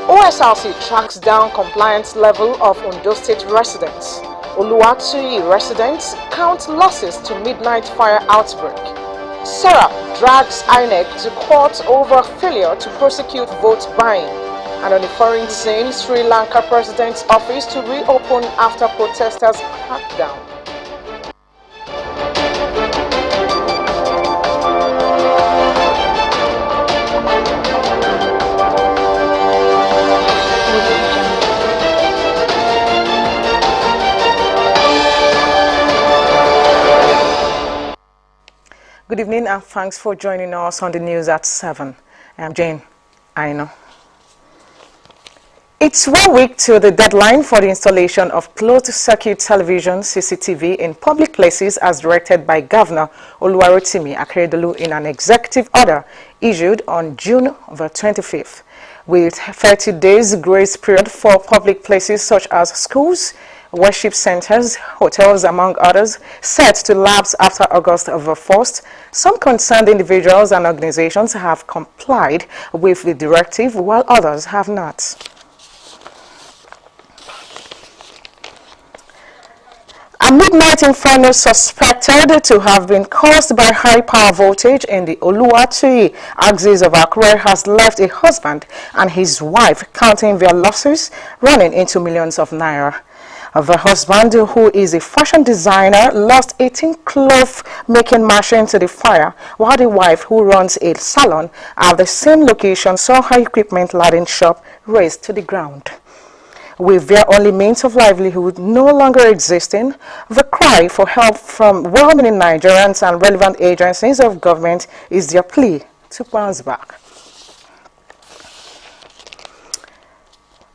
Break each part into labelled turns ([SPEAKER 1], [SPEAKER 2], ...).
[SPEAKER 1] OSRC tracks down compliance level of Ondo State residents. Oluwatoyi residents count losses to midnight fire outbreak. Serap drags INEC to court over failure to prosecute vote buying. And on the foreign scene, Sri Lanka President's office to reopen after protesters crackdown. Good evening and thanks for joining us on the news at 7. I'm Jane. I know. It's 1 week to the deadline for the installation of closed-circuit television (CCTV) in public places as directed by Governor Oluwarotimi Akeredolu in an executive order issued on June the 25th. With 30 days grace period for public places such as schools, worship centers, hotels, among others, set to lapse after August the 1st, some concerned individuals and organizations have complied with the directive while others have not. A midnight inferno suspected to have been caused by high power voltage in the Oluwatoyi axis of Akure has left a husband and his wife counting their losses, running into millions of naira. The husband, who is a fashion designer, lost 18 cloth-making machines to the fire, while the wife, who runs a salon at the same location, saw her equipment-laden shop razed to the ground. With their only means of livelihood no longer existing, the cry for help from well-meaning Nigerians and relevant agencies of government is their plea to bounce back.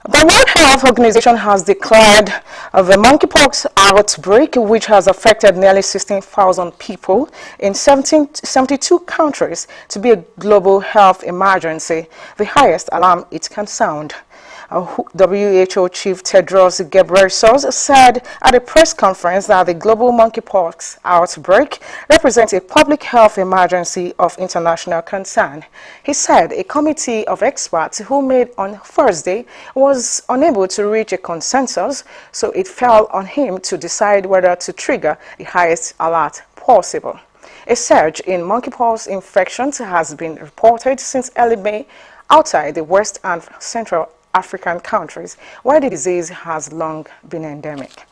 [SPEAKER 1] The World Health Organization has declared the monkeypox outbreak, which has affected nearly 16,000 people in 72 countries, to be a global health emergency, the highest alarm it can sound. WHO Chief Tedros Ghebreyesus said at a press conference that the global monkeypox outbreak represents a public health emergency of international concern. He said a committee of experts who met on Thursday was unable to reach a consensus, so it fell on him to decide whether to trigger the highest alert possible. A surge in monkeypox infections has been reported since early May outside the West and Central African countries, where the disease has long been endemic.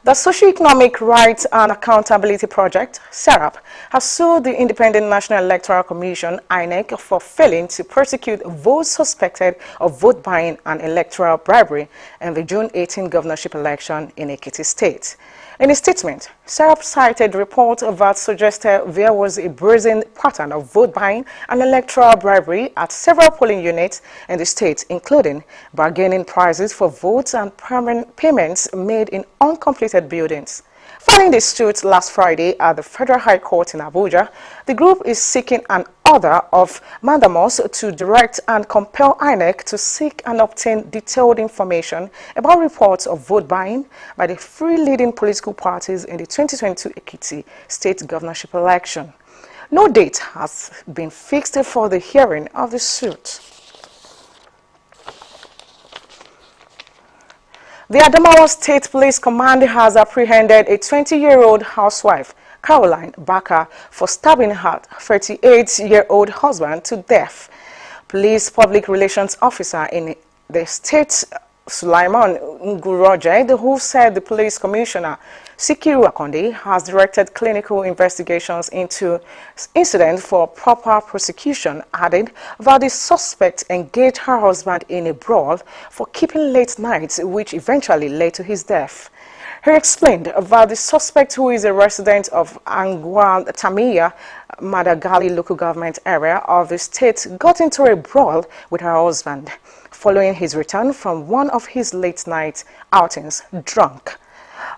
[SPEAKER 1] The Socio-Economic Rights and Accountability Project, SERAP, has sued the Independent National Electoral Commission, INEC, for failing to prosecute those suspected of vote buying and electoral bribery in the June 18 governorship election in Ekiti State. In a statement, SERAP cited reports that suggested there was a brazen pattern of vote buying and electoral bribery at several polling units in the state, including bargaining prices for votes and payments made in uncompleted buildings. Filing the suit last Friday at the Federal High Court in Abuja, the group is seeking an order of mandamus to direct and compel INEC to seek and obtain detailed information about reports of vote buying by the three leading political parties in the 2022 Ekiti state governorship election. No date has been fixed for the hearing of the suit. The Adamawa State Police Command has apprehended a 20-year-old housewife, Caroline Baka, for stabbing her 38-year-old husband to death. Police Public Relations Officer in the state, Sulaiman Nguroje, who said the police commissioner, Sikiru Akonde, has directed clinical investigations into incident for proper prosecution, added that the suspect engaged her husband in a brawl for keeping late nights, which eventually led to his death. He explained that the suspect, who is a resident of Angwa Tamiya, Madagali local government area of the state, got into a brawl with her husband following his return from one of his late night outings drunk.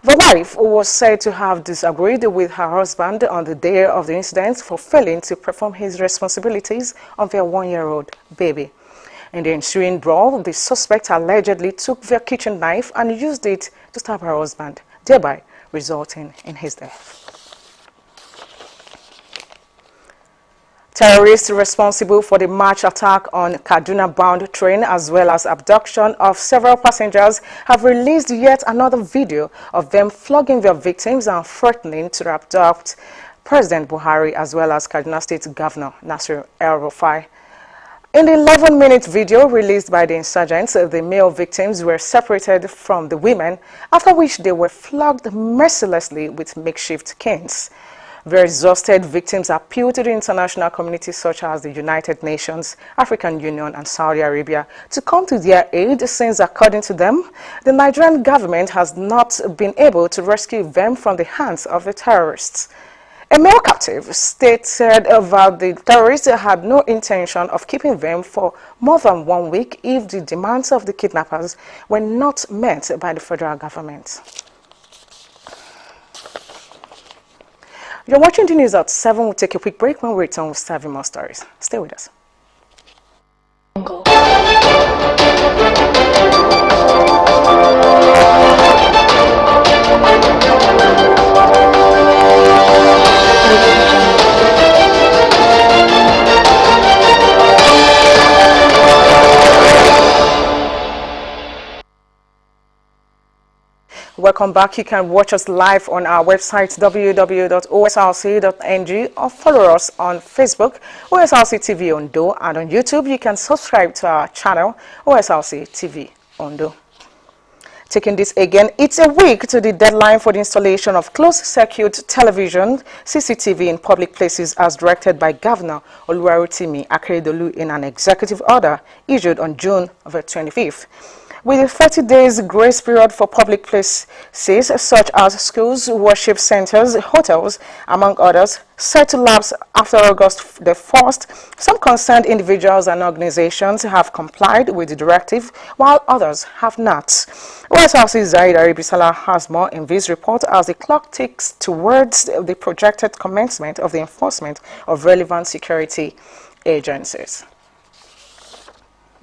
[SPEAKER 1] The wife was said to have disagreed with her husband on the day of the incident for failing to perform his responsibilities on their one-year-old baby. In the ensuing brawl, the suspect allegedly took their kitchen knife and used it to stab her husband, thereby resulting in his death. Terrorists responsible for the March attack on Kaduna-bound train as well as abduction of several passengers have released yet another video of them flogging their victims and threatening to abduct President Buhari as well as Kaduna State Governor Nasir El-Rufai. In the 11-minute video released by the insurgents, the male victims were separated from the women, after which they were flogged mercilessly with makeshift canes. The exhausted victims appealed to the international community such as the United Nations, African Union and Saudi Arabia to come to their aid since, according to them, the Nigerian government has not been able to rescue them from the hands of the terrorists. A male captive stated that the terrorists had no intention of keeping them for more than 1 week if the demands of the kidnappers were not met by the federal government. You're watching the news at 7. We'll take a quick break. When we return, we'll serve you more stories. Stay with us. Welcome back. You can watch us live on our website www.osrc.ng or follow us on Facebook, OSRC TV Ondo, and on YouTube you can subscribe to our channel, OSRC TV Ondo. Taking this again, it's a week to the deadline for the installation of closed-circuit television (CCTV) in public places as directed by Governor Oluwarotimi Akeredolu in an executive order issued on June 25th. With a 30 days grace period for public places such as schools, worship centers, hotels, among others, set to lapse after August the 1st, some concerned individuals and organizations have complied with the directive, while others have not. OSRC Zahid Aribisala has more in this report as the clock ticks towards the projected commencement of the enforcement of relevant security agencies.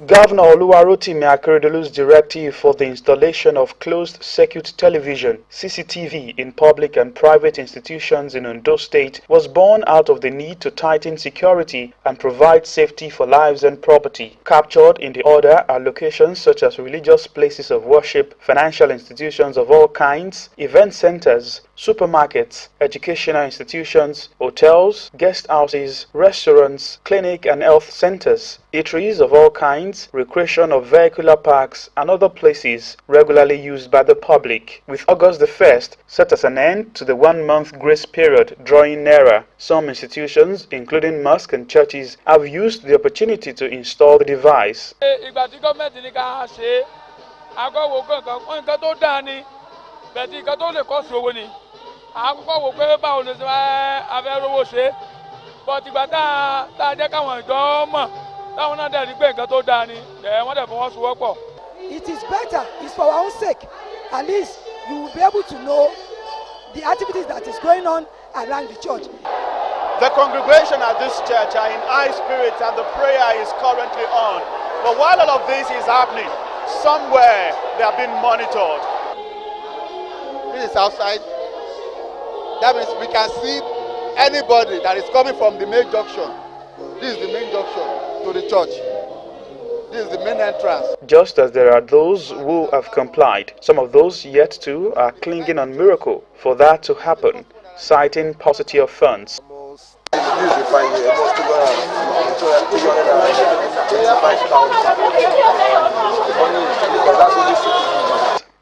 [SPEAKER 2] Governor Oluwarotimi Akeredolu's directive for the installation of closed-circuit television (CCTV) in public and private institutions in Ondo State was born out of the need to tighten security and provide safety for lives and property. Captured in the order are locations such as religious places of worship, financial institutions of all kinds, event centers, supermarkets, educational institutions, hotels, guest houses, restaurants, clinic and health centers, eateries of all kinds, recreation of vehicular parks and other places regularly used by the public. With August the 1st set as an end to the 1-month grace period drawing nearer, some institutions, including mosques and churches, have used the opportunity to install the device.
[SPEAKER 3] It is better, it's for our own sake. At least you will be able to know the activities that is going on around the church.
[SPEAKER 4] The congregation at this church are in high spirits and the prayer is currently on. But while all of this is happening, somewhere they are being monitored.
[SPEAKER 5] This is outside. That means we can see anybody that is coming from the main junction. This is the main junction to the church. This is the main entrance.
[SPEAKER 2] Just as there are those who have complied, some of those yet to are clinging on miracle for that to happen, citing paucity of funds.
[SPEAKER 5] This is the final year.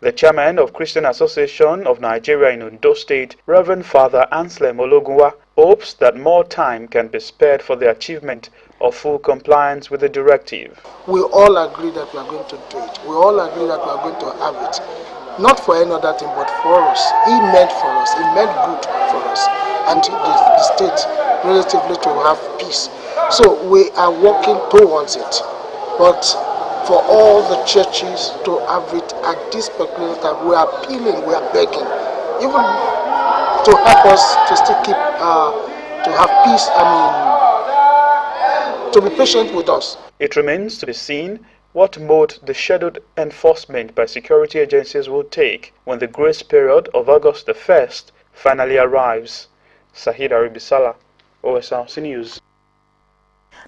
[SPEAKER 2] The chairman of Christian Association of Nigeria in Ondo State, Reverend Father Anselm Ologunwa, hopes that more time can be spared for the achievement of full compliance with the directive.
[SPEAKER 6] We all agree that we are going to do it. We all agree that we are going to have it. Not for any other thing, but for us. He meant for us. He meant good for us. And the state relatively to have peace. So we are working towards it. But for all the churches to have it at this particular time, we are appealing, we are begging, even to help us to still keep, to have peace, to be patient with us.
[SPEAKER 2] It remains to be seen what mode the scheduled enforcement by security agencies will take when the grace period of August the 1st finally arrives. Zahid Aribisala, OSRC News.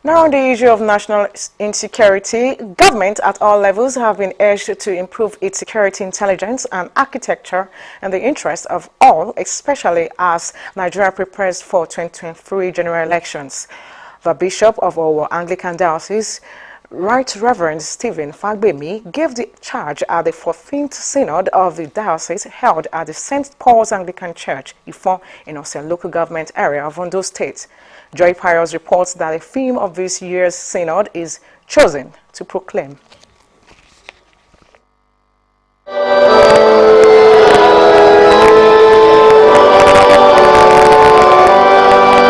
[SPEAKER 1] Now on the issue of national insecurity, government at all levels have been urged to improve its security intelligence and architecture in the interest of all, especially as Nigeria prepares for 2023 general elections. The Bishop of Owo Anglican Diocese, Right Reverend Stephen Fagbemi, gave the charge at the 14th Synod of the Diocese held at the St. Paul's Anglican Church, Ifon, in Osrc local government area of Ondo State. Joy Pius reports that the theme of this year's Synod is Chosen to Proclaim.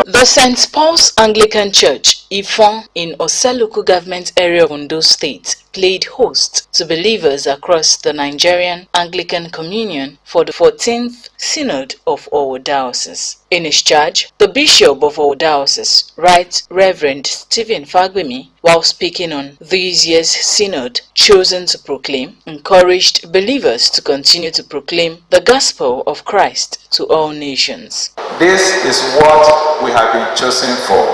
[SPEAKER 7] The St. Paul's Anglican Church, Ifon, in Osrc local government area of Ondo State, played host to believers across the Nigerian Anglican Communion for the 14th Synod of Owo Diocese. In his charge, the Bishop of Owo Diocese, Right Reverend Stephen Fagbemi, while speaking on this year's Synod, Chosen to Proclaim, encouraged believers to continue to proclaim the gospel of Christ to all nations.
[SPEAKER 8] This is what we have been chosen for.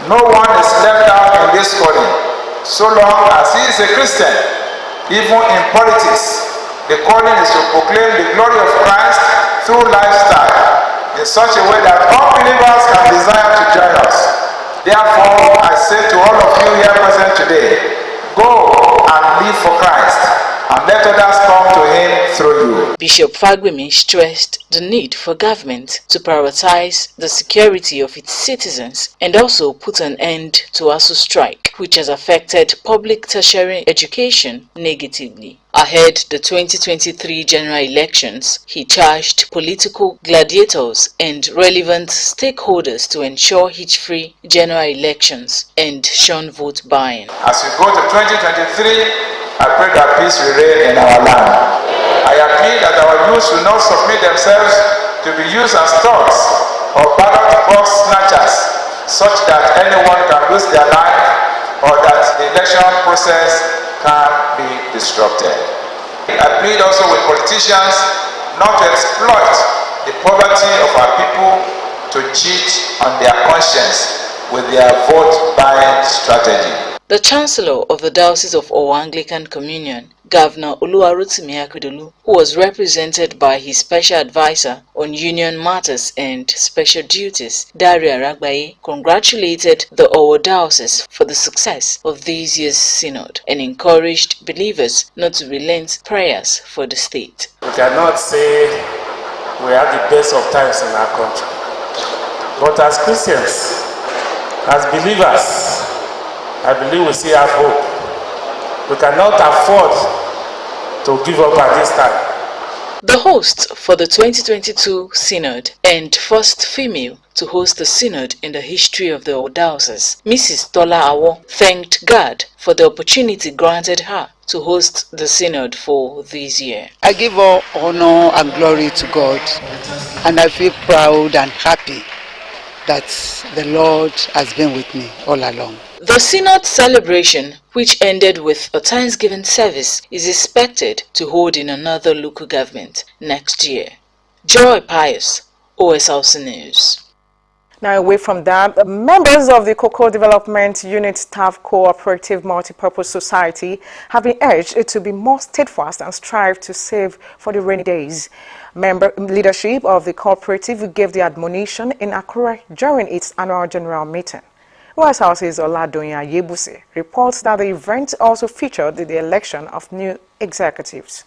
[SPEAKER 8] No one is left out in this calling, so long as he is a Christian. Even in politics, the calling is to proclaim the glory of Christ through lifestyle in such a way that all believers can desire to join us. Therefore, I say to all of you here present today, go and live for Christ, and let others come to him through you.
[SPEAKER 7] Bishop Fagbemi stressed the need for government to prioritize the security of its citizens and also put an end to ASUU strike, which has affected public tertiary education negatively. Ahead the 2023 general elections, he charged political gladiators and relevant stakeholders to ensure hitch-free general elections and shun vote buying.
[SPEAKER 8] As we go to 2023, I pray that peace will reign in our land. I appeal that our youth will not submit themselves to be used as thugs or ballot box snatchers, such that anyone can lose their life or that the election process can be disrupted. I plead also with politicians not to exploit the poverty of our people to cheat on their conscience with their vote buying strategy.
[SPEAKER 7] The Chancellor of the Diocese of Owo Anglican Communion, Governor Oluwarotimi Akeredolu, who was represented by his special advisor on union matters and special duties, Daria Ragbaye, congratulated the Owo Diocese for the success of this year's synod and encouraged believers not to relent prayers for the state.
[SPEAKER 9] We cannot say we have the best of times in our country, but as Christians, as believers, I believe we still have hope. We cannot afford to give up at this time.
[SPEAKER 7] The host for the 2022 Synod and first female to host the Synod in the history of the Diocese, Mrs. Tola Awo, thanked God for the opportunity granted her to host the Synod for this year.
[SPEAKER 10] I give all honor and glory to God, and I feel proud and happy that the Lord has been with me all along.
[SPEAKER 7] The Synod celebration, which ended with a Thanksgiving service, is expected to hold in another local government next year. Joy Pius, Osrc News.
[SPEAKER 1] Now, away from that, members of the Cocoa Development Unit Staff Cooperative Multipurpose Society have been urged to be more steadfast and strive to save for the rainy days. Member leadership of the cooperative gave the admonition in Akure during its annual general meeting. White House's Oladoyin Ayebuse reports that the event also featured the election of new executives.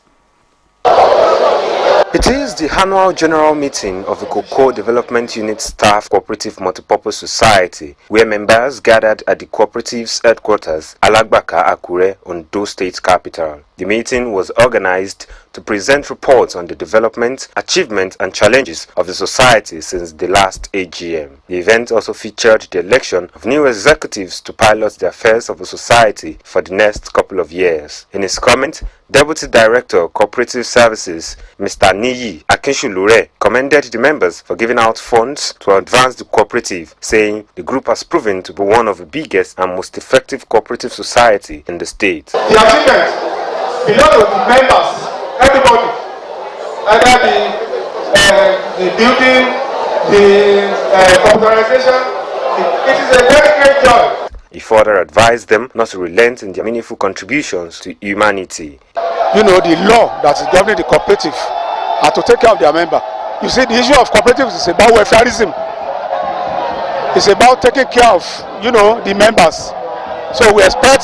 [SPEAKER 11] It is the annual general meeting of the Cocoa Development Unit Staff Cooperative Multipurpose Society, where members gathered at the cooperative's headquarters, Alagbaka, Akure, Ondo State Capital. The meeting was organized to present reports on the development, achievements and challenges of the society since the last AGM. The event also featured the election of new executives to pilot the affairs of the society for the next couple of years. In his comment, Deputy Director Cooperative Services, Mr. Niyi Akinshulure, commended the members for giving out funds to advance the cooperative, saying the group has proven to be one of the biggest and most effective cooperative society in the state.
[SPEAKER 5] The achievement belongs to the members, everybody, either the building, the computerization. It is a very great job.
[SPEAKER 11] He further advised them not to relent in their meaningful contributions to humanity.
[SPEAKER 6] You know, the law that is governing the cooperative are to take care of their member. You see, the issue of cooperatives is about welfareism. It's about taking care of, you know, the members. So we expect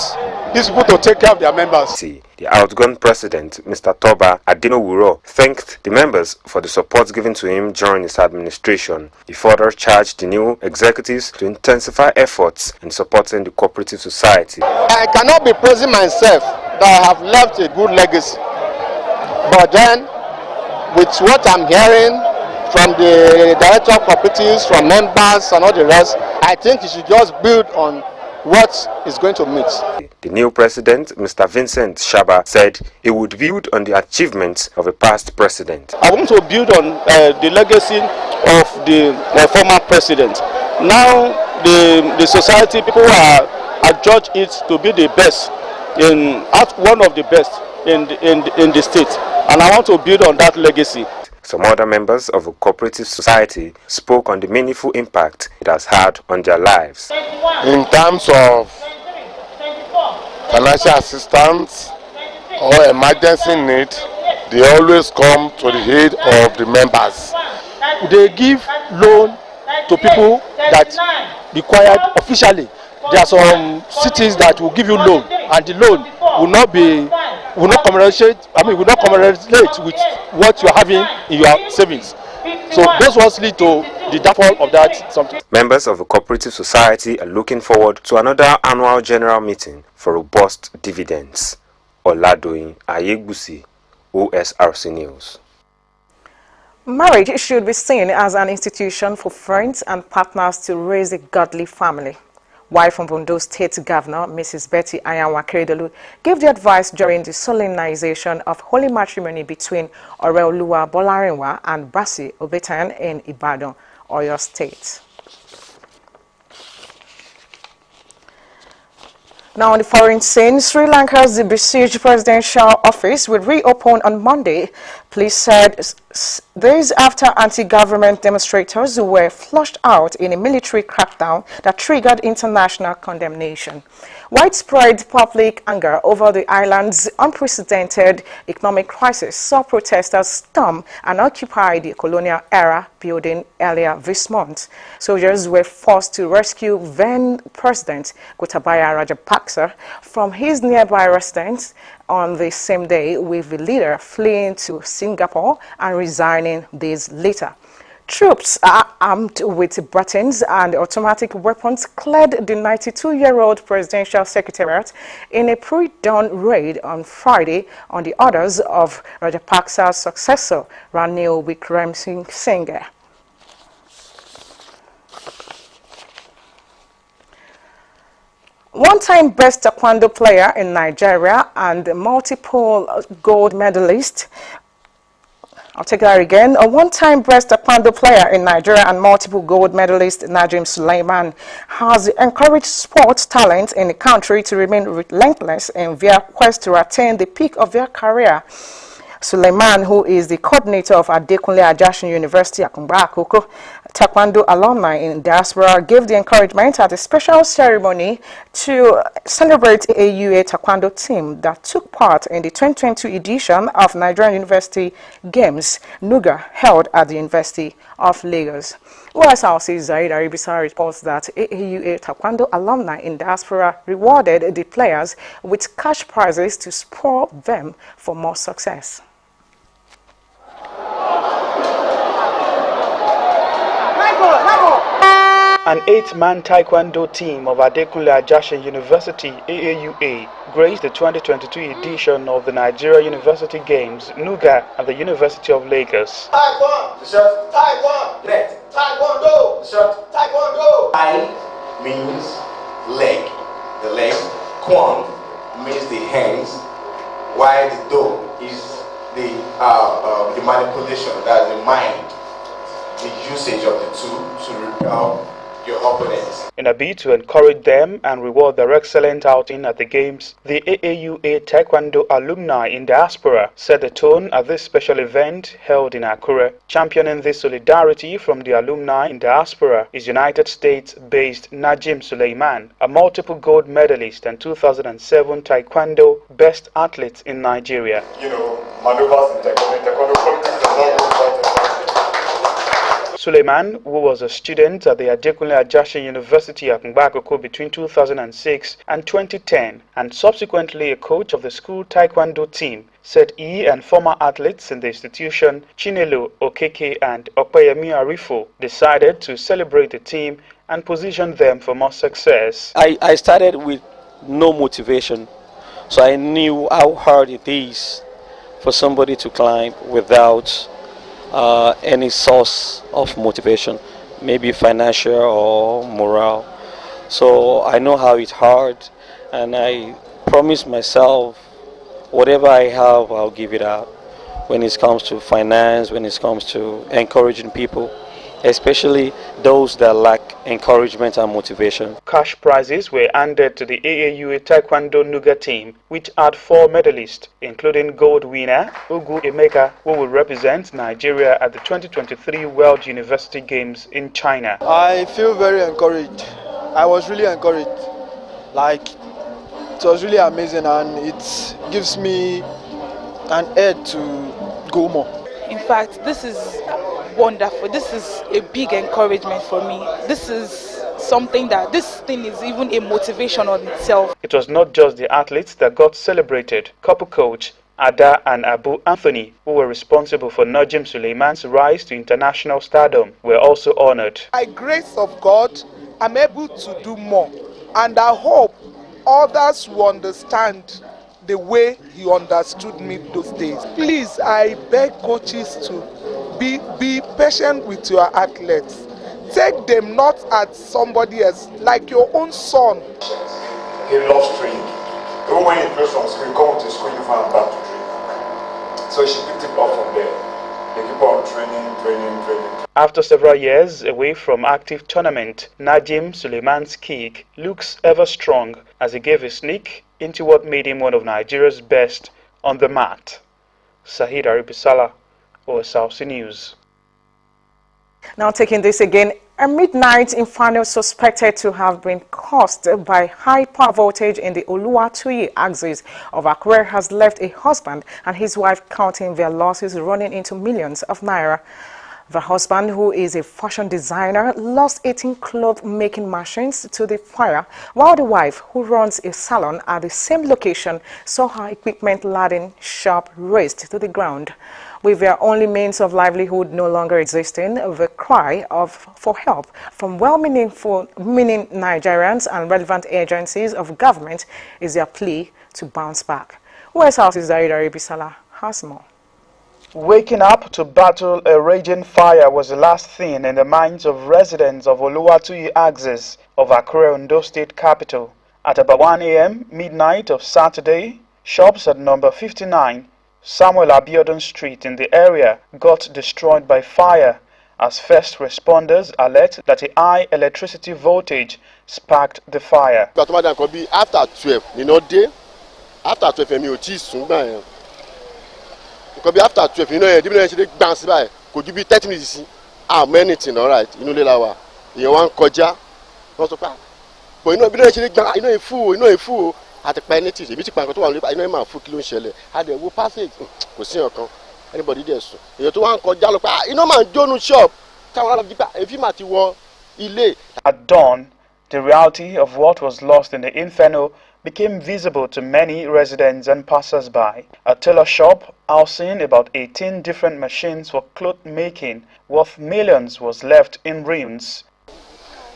[SPEAKER 6] these people to take care of their members.
[SPEAKER 11] The outgoing president, Mr. Toba Adenowuro, thanked the members for the support given to him during his administration. He further charged the new executives to intensify efforts in supporting the cooperative society.
[SPEAKER 5] I cannot be praising myself that I have left a good legacy. But then, with what I'm hearing from the director of cooperatives, from members and all the rest, I think you should just build on what is going to meet.
[SPEAKER 11] The new president, Mr. Vincent Shaba, said he would build on the achievements of a past president.
[SPEAKER 12] I want to build on the legacy of the former president. Now the society, people are judged it to be the best, one of the best in the state. And I want to build on that legacy.
[SPEAKER 11] Some other members of a cooperative society spoke on the meaningful impact it has had on their lives.
[SPEAKER 13] In terms of financial assistance or emergency need, they always come to the aid of the members.
[SPEAKER 12] They give loan to people that required officially. There are some cities that will give you loan, and the loan will not correlate with what you are having in your savings. So those ones lead to the downfall of that something.
[SPEAKER 11] Members of a cooperative society are looking forward to another annual general meeting for robust dividends. Oladoyin Ayegbusi, Osrc News.
[SPEAKER 1] Marriage should be seen as an institution for friends and partners to raise a godly family. Wife from Ondo State Governor, Mrs. Betty Ayanwa-Akeredolu, gave the advice during the solemnization of holy matrimony between Oreoluwa Bolarinwa and Basi Obetan in Ibadan, Oyo State. Now on the foreign scene, Sri Lanka's besieged presidential office will reopen on Monday. Police said days after anti-government demonstrators were flushed out in a military crackdown that triggered international condemnation. Widespread public anger over the island's unprecedented economic crisis saw protesters storm and occupy the colonial-era building earlier this month. Soldiers were forced to rescue then-President Gotabaya Rajapaksa from his nearby residence on the same day, with the leader fleeing to Singapore and resigning days later. Troops armed with batons and automatic weapons cleared the 92-year-old presidential secretariat in a pre-dawn raid on Friday on the orders of Rajapaksa's successor, Ranil Wickremesinghe. One-time best taekwondo player in Nigeria and multiple gold medalist. I'll take that again. A one-time best taekwondo player in Nigeria and multiple gold medalist Najim Suleiman has encouraged sports talent in the country to remain relentless in their quest to attain the peak of their career. Suleiman, who is the coordinator of Adekunle Ajasin University, Akungba Akoko, Taekwondo alumni in diaspora, gave the encouragement at a special ceremony to celebrate the AUA Taekwondo team that took part in the 2022 edition of Nigerian University Games, NUGA, held at the University of Lagos. OSRC Zaid Aribisa reports that AUA Taekwondo alumni in diaspora rewarded the players with cash prizes to spur them for more success.
[SPEAKER 2] An 8-man Taekwondo team of Adekunle Ajasin University, AAUA, graced the 2022 edition of the Nigeria University Games, NUGA, at the University of Lagos.
[SPEAKER 14] Taekwondo, Taekwondo, net, Taekwondo, Taekwondo. Tai means leg, the leg. Kwon means the hands, while the do is the manipulation, that's the mind, the usage of the two to repel your opponents.
[SPEAKER 2] In a bid to encourage them and reward their excellent outing at the games, the AAUA Taekwondo alumni in diaspora set the tone at this special event held in Akure. Championing this solidarity from the alumni in diaspora is United States-based Najim Suleiman, a multiple gold medalist and 2007 Taekwondo best athlete in Nigeria.
[SPEAKER 15] Maneuvers in taekwondo politics does not go quite effectively.
[SPEAKER 2] Suleiman, who was a student at the Adekunle Ajasin University at Mbakoko between 2006 and 2010 and subsequently a coach of the school Taekwondo team, said he and former athletes in the institution, Chinelo Okeke and Okpeyemi Arifo, decided to celebrate the team and position them for more success.
[SPEAKER 16] I started with no motivation, so I knew how hard it is for somebody to climb without any source of motivation, maybe financial or moral. So I know how it's hard, and I promise myself whatever I have, I'll give it out when it comes to finance, when it comes to encouraging people, especially those that lack encouragement and motivation.
[SPEAKER 2] Cash prizes were handed to the AAUA Taekwondo Nuga team, which had 4 medalists, including gold winner Ugu Emeka, who will represent Nigeria at the 2023 World University Games in China.
[SPEAKER 17] I feel very encouraged. I was really encouraged. It was really amazing, and it gives me an edge to go more.
[SPEAKER 18] In fact, this is wonderful. This is a big encouragement for me. This is something that this thing is even a motivation on itself.
[SPEAKER 2] It was not just the athletes that got celebrated. Couple coach Ada and Abu Anthony, who were responsible for Najim Suleiman's rise to international stardom, were also honored.
[SPEAKER 19] By grace of God, I'm able to do more, and I hope others will understand the way he understood me those days. Please, I beg coaches to be patient with your athletes. Take them not as somebody else, like your own son.
[SPEAKER 15] He loves training. Even when he plays from school, he comes to school uniform and back to training. So she picked it up from there. They keep on training.
[SPEAKER 2] After several years away from active tournament, Najim Suleiman's kick looks ever strong as he gave a sneak into what made him one of Nigeria's best on the mat. Sahid Aribisala, Osrc News.
[SPEAKER 1] Now taking this again, a midnight inferno suspected to have been caused by high power voltage in the Oluwatuyi axis of Akure has left a husband and his wife counting their losses running into millions of naira. The husband, who is a fashion designer, lost 18 cloth-making machines to the fire, while the wife, who runs a salon at the same location, saw her equipment-laden shop razed to the ground. With their only means of livelihood no longer existing, the cry for help from well-meaning Nigerians and relevant agencies of government is their plea to bounce back. Osrc's Zaid Aribisala has more.
[SPEAKER 2] Waking up to battle a raging fire was the last thing in the minds of residents of Oluwatuyi axis of Akure, Ondo State capital. At about 1 a.m. midnight of Saturday, shops at number 59 Samuel Abiodun Street in the area got destroyed by fire as first responders alert that a high electricity voltage sparked the fire.
[SPEAKER 5] After 12, after 12, because after 12, the bounce by. Could you be 30 minutes? Many things, all right. You want koja, but a fool, at the penalty, the beauty bank, I know my foot killing shell. Had a whoop passage, could see anybody there. You to one koja, man, don't shop. If you might war,
[SPEAKER 2] At dawn, the reality of what was lost in the inferno became visible to many residents and passers-by. A tailor shop housing about 18 different machines for cloth making worth millions was left in ruins.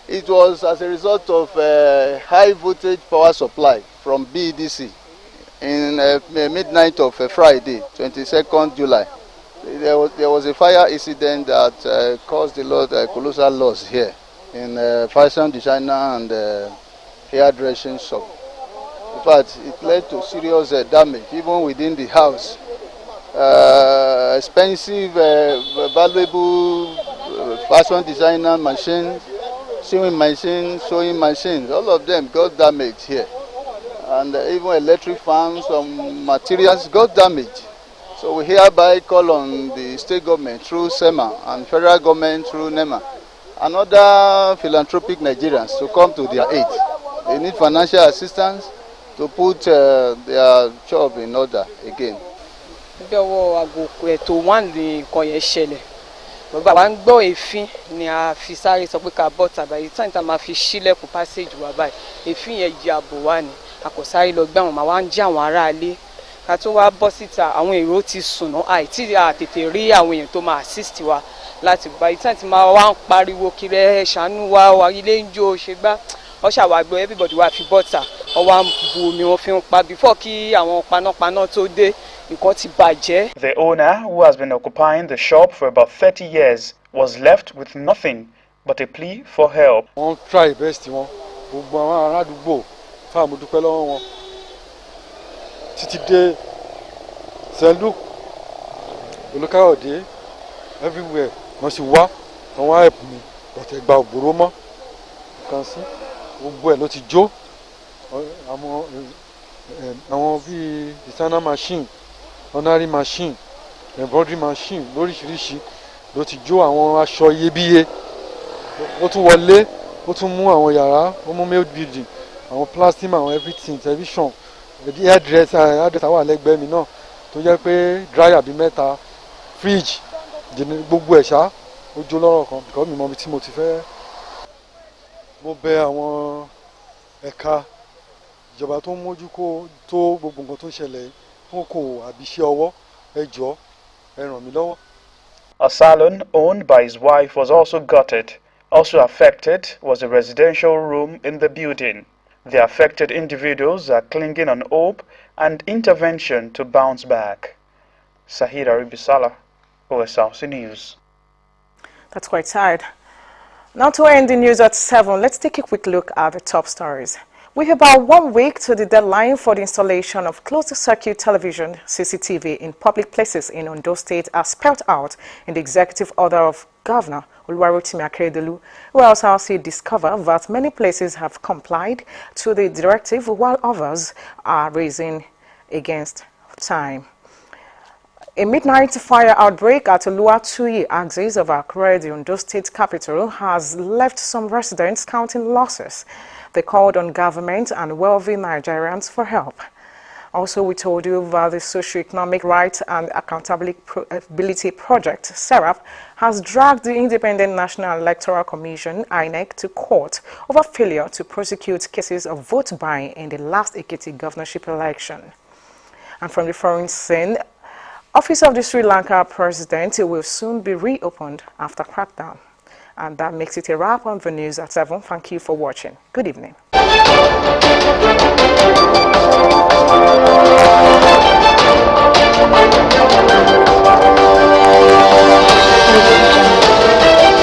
[SPEAKER 20] It was as a result of high voltage power supply from BEDC in midnight of Friday, 22nd July. There was a fire incident that caused a lot of colossal loss here in fashion designer and hairdressing shop. In fact, it led to serious damage even within the house. Expensive, valuable fashion designer machines, sewing machines, sewing machines, all of them got damaged here. And even electric fans, some materials got damaged. So we hereby call on the state government through SEMA and federal government through NEMA and other philanthropic Nigerians to come to their aid. They need financial assistance to put their job in order again.
[SPEAKER 21] Bàbá ń gbọ́ èéfín ni a fi sáré sọ pé ká bọ́ tàbí èyí tán tá máa fi ṣílẹ̀kùn passage wà báyìí èéfín yẹn jẹ́ àbò wá ni a kò sáré lọ gbé àwọn màá wá ń jí àwọn aráalé ká tó wá bọ́ síta àwọn èrò ti sùn náà àìtí àtètè rí àwọn èèyàn tó máa assist wa láti gba èyí tán tí máa wá ń pariwo kiri ẹ ṣàánú wa ilé ń jó ṣe gbá ọṣà wà gbọ́ everybody wá fi bọ́ta ọ wá ń bu omi wọn fi ń pa before kí àwọn panápaná tó dé.
[SPEAKER 2] The owner, who has been occupying the shop for about 30 years, was left with nothing but a plea for help.
[SPEAKER 12] Wọ́n try best wọn, gbogbo àwọn aládùúgbò fáwọn mo dúpẹ́ lọ́wọ́ wọn. Títí dé St. Luke, Olúkáyọ̀dé, everywhere, wọ́n sì wá, wọ́n wá help mi, ọ̀tẹ̀ gba òbòrò mọ́. Kàn sí, gbogbo ẹ̀ ló ti jó. Àwọn bíi designer machine, ordinary machine, embroidery machine lóríṣiríṣi ló ti jó àwọn aṣọ iyebíye. Ó tún wọlé, ó tún mú àwọn yàrá, ó mú mail building, àwọn plastic, àwọn everything, television, hairdresser wà lẹ́gbẹ̀ẹ́ mi náà tó jẹ́ pé dryer bíi mẹ́ta, fridge, gbogbo ẹ̀ ṣá ó jó lọ́rọ̀ kan because mi mọ ibi tí mo ti fẹ́. Mo bẹ̀ àwọn ẹ̀ka ìjọba tó ń mójú kó tó gbogbo nǹkan tó ń ṣẹlẹ̀ fún okòwò àbí iṣẹ́ ọwọ́ ẹ jọ̀ọ́ ẹ ràn mí lọ́wọ́.
[SPEAKER 2] A salon owned by his wife was also gutted. Also affected was a residential room in the building. The affected individuals are clinging on hope and intervention to bounce back. Sahira Ribisala, OSRC News.
[SPEAKER 1] That's quite sad. Now to end the news at 7, let's take a quick look at the top stories. With about 1 week to the deadline for the installation of closed-circuit television (CCTV) in public places in Ondo State as spelled out in the executive order of Governor Oluwarotimi Akeredolu, OSRC discovered that many places have complied to the directive while others are racing against time. A midnight fire outbreak at Oluwatuyi axis of Akure, the Ondo State capital, has left some residents counting losses. They called on government and wealthy Nigerians for help. Also, we told you that the Socio-Economic Rights and Accountability Project, SERAP, has dragged the Independent National Electoral Commission, INEC, to court over failure to prosecute cases of vote buying in the last Ekiti governorship election. And from the foreign scene, Office of the Sri Lanka President will soon be reopened after crackdown. And that makes it a wrap on the news at 7. Thank you for watching. Good evening.